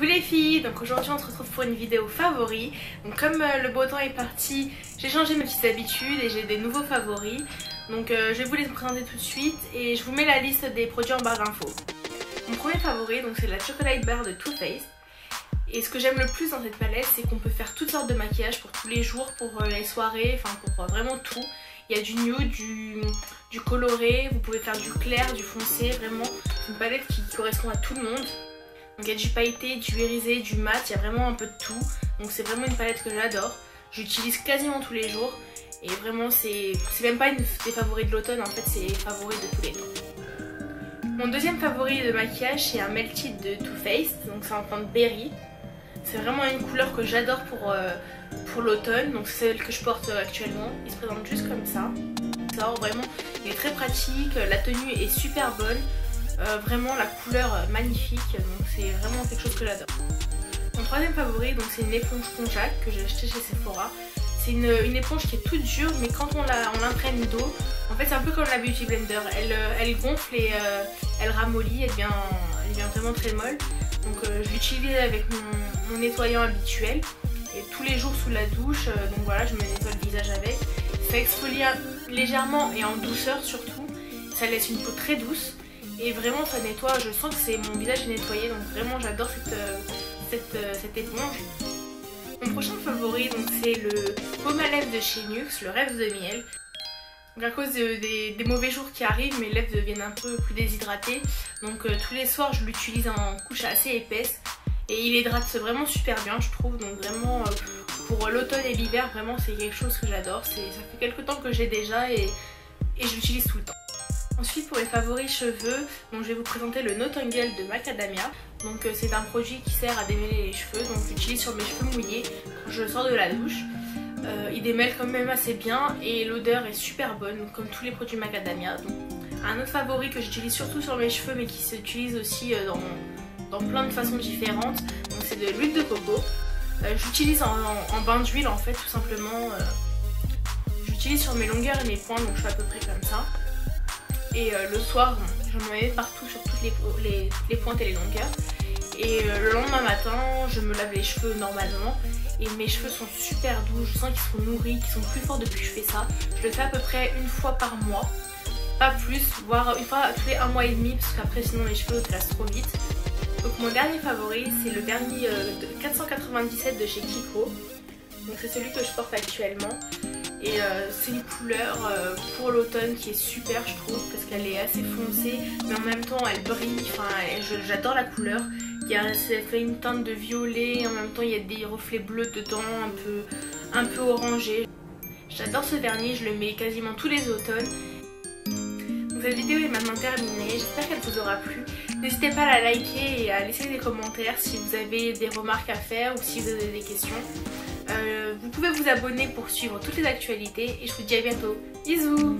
Coucou les filles, donc aujourd'hui on se retrouve pour une vidéo favoris. Donc comme le beau temps est parti, j'ai changé mes petites habitudes et j'ai des nouveaux favoris. Donc je vais vous les présenter tout de suite et je vous mets la liste des produits en barre d'infos. Mon premier favori donc c'est la Chocolate Bar de Too Faced. Et ce que j'aime le plus dans cette palette, c'est qu'on peut faire toutes sortes de maquillage pour tous les jours, pour les soirées, enfin pour vraiment tout. Il y a du nude, du coloré, vous pouvez faire du clair, du foncé, vraiment c'est une palette qui correspond à tout le monde. Donc il y a du pailleté, du irisé, du mat, il y a vraiment un peu de tout. Donc c'est vraiment une palette que j'adore. J'utilise quasiment tous les jours. Et vraiment c'est même pas une des favoris de l'automne, en fait c'est les favoris de tous les temps. Mon deuxième favori de maquillage c'est un Melted de Too Faced. Donc c'est en teinte berry. C'est vraiment une couleur que j'adore pour l'automne. Donc c'est celle que je porte actuellement. Il se présente juste comme ça. Ça vraiment il est très pratique, la tenue est super bonne. Vraiment la couleur magnifique, donc c'est vraiment quelque chose que j'adore. Mon troisième favori donc c'est une éponge Conjac que j'ai acheté chez Sephora. C'est une éponge qui est toute dure, mais quand on l'imprègne d'eau, en fait c'est un peu comme la Beauty Blender, elle gonfle et elle ramollit, elle devient vraiment très molle. Donc je l'utilise avec mon nettoyant habituel et tous les jours sous la douche, donc voilà je me nettoie le visage avec. Ça exfolie légèrement et en douceur surtout, ça laisse une peau très douce. Et vraiment ça nettoie, je sens que mon visage est nettoyé, donc vraiment j'adore cette éponge. Mon prochain favori c'est le baume à lèvres de chez NYX, le Rêve de Miel. Donc à cause des mauvais jours qui arrivent, mes lèvres deviennent un peu plus déshydratées. Donc tous les soirs je l'utilise en couche assez épaisse. Et il hydrate vraiment super bien je trouve, donc vraiment pour l'automne et l'hiver vraiment c'est quelque chose que j'adore. Ça fait quelques temps que j'ai déjà et je l'utilise tout le temps. Ensuite pour les favoris cheveux, donc je vais vous présenter le No Tangle de Macadamia. Donc c'est un produit qui sert à démêler les cheveux, donc je l'utilise sur mes cheveux mouillés quand je sors de la douche. Il démêle quand même assez bien et l'odeur est super bonne comme tous les produits Macadamia. Donc, un autre favori que j'utilise surtout sur mes cheveux mais qui s'utilise aussi dans plein de façons différentes, c'est de l'huile de coco. J'utilise en bain d'huile en fait tout simplement. J'utilise sur mes longueurs et mes pointes, donc je fais à peu près comme ça. Et le soir, je m'en mets partout sur toutes les pointes et les longueurs. Et le lendemain matin, je me lave les cheveux normalement. Et mes cheveux sont super doux, je sens qu'ils sont nourris, qu'ils sont plus forts depuis que je fais ça. Je le fais à peu près une fois par mois. Pas plus, voire une fois tous les 1 mois et demi, parce qu'après sinon mes cheveux classent trop vite. Donc mon dernier favori, c'est le vernis de 497 de chez Kiko. Donc c'est celui que je porte actuellement. Et c'est une couleur pour l'automne qui est super je trouve parce qu'elle est assez foncée mais en même temps elle brille, enfin j'adore la couleur. Ça fait une teinte de violet et en même temps il y a des reflets bleus dedans un peu orangé. J'adore ce vernis, je le mets quasiment tous les automnes. Donc cette vidéo est maintenant terminée, j'espère qu'elle vous aura plu. N'hésitez pas à la liker et à laisser des commentaires si vous avez des remarques à faire ou si vous avez des questions. Vous pouvez vous abonner pour suivre toutes les actualités et je vous dis à bientôt. Bisous!